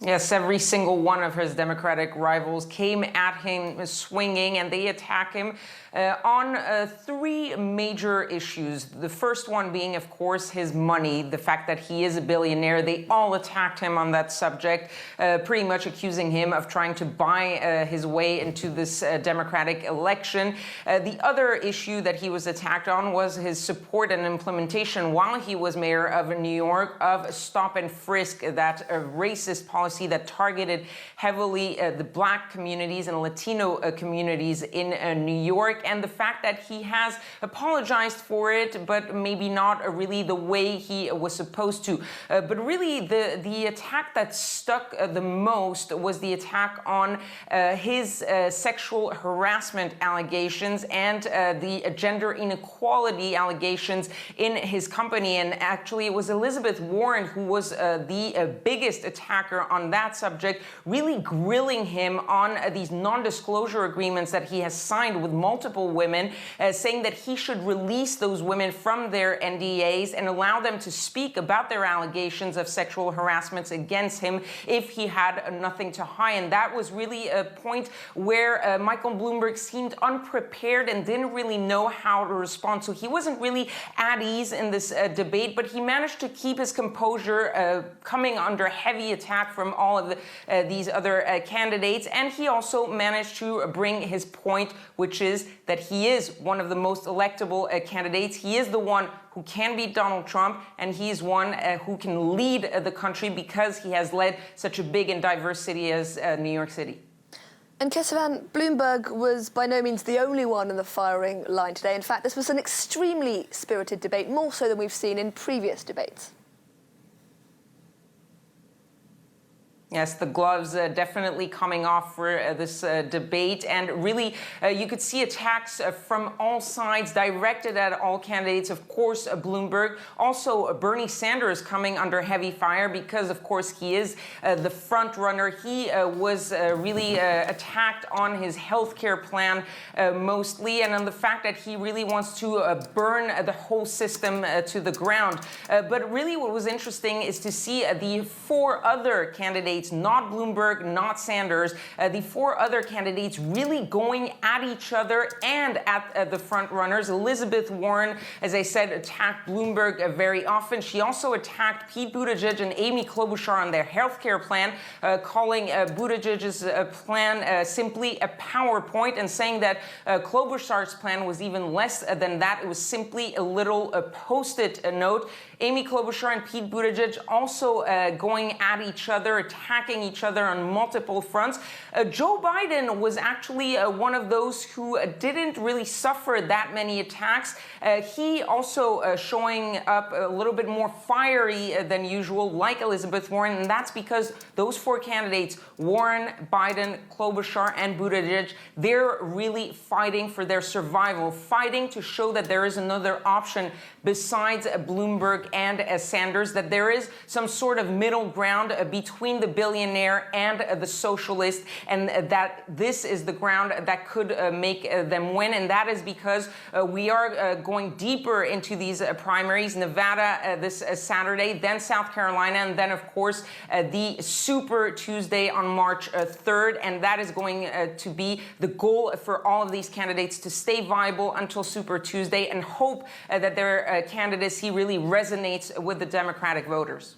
Yes, every single one of his Democratic rivals came at him swinging, and they attack him on three major issues. The first one being, of course, his money, the fact that he is a billionaire. They all attacked him on that subject, pretty much accusing him of trying to buy his way into this Democratic election. The other issue that he was attacked on was his support and implementation while he was mayor of New York of stop and frisk, that racist policy that targeted heavily the Black communities and Latino communities in New York, and the fact that he has apologized for it, but maybe not really the way he was supposed to. But really, the attack that stuck the most was the attack on his sexual harassment allegations and the gender inequality allegations in his company. And actually, it was Elizabeth Warren who was the biggest attacker on that subject, really grilling him on these non-disclosure agreements that he has signed with multiple women, saying that he should release those women from their NDAs and allow them to speak about their allegations of sexual harassment against him if he had nothing to hide. And that was really a point where Michael Bloomberg seemed unprepared and didn't really know how to respond. So he wasn't really at ease in this debate, but he managed to keep his composure, coming under heavy attack from all of these other candidates. And he also managed to bring his point, which is that he is one of the most electable candidates. He is the one who can beat Donald Trump, and he's one who can lead the country because he has led such a big and diverse city as New York City. And Kesavan, Bloomberg was by no means the only one in the firing line today. In fact, this was an extremely spirited debate, more so than we've seen in previous debates. Yes, the gloves definitely coming off for this debate. And really, you could see attacks from all sides directed at all candidates. Of course, Bloomberg. Also, Bernie Sanders coming under heavy fire because, of course, he is the front runner. He was really attacked on his healthcare plan mostly, and on the fact that he really wants to burn the whole system to the ground. But really what was interesting is to see the four other candidates, not Bloomberg, not Sanders, the four other candidates really going at each other and at the front runners. Elizabeth Warren, as I said, attacked Bloomberg very often. She also attacked Pete Buttigieg and Amy Klobuchar on their healthcare plan, calling Buttigieg's plan simply a PowerPoint, and saying that Klobuchar's plan was even less than that. It was simply a little post-it note. Amy Klobuchar and Pete Buttigieg also going at each other, attacking each other on multiple fronts. Joe Biden was actually one of those who didn't really suffer that many attacks. He also showing up a little bit more fiery than usual, like Elizabeth Warren, and that's because those four candidates, Warren, Biden, Klobuchar, and Buttigieg, they're really fighting for their survival, fighting to show that there is another option besides Bloomberg and Sanders, that there is some sort of middle ground between the billionaire and the socialist, and that this is the ground that could make them win. And that is because we are going deeper into these primaries. Nevada this Saturday, then South Carolina, and then, of course, the Super Tuesday on March 3rd. And that is going to be the goal for all of these candidates, to stay viable until Super Tuesday and hope that their candidacy really resonates with the Democratic voters.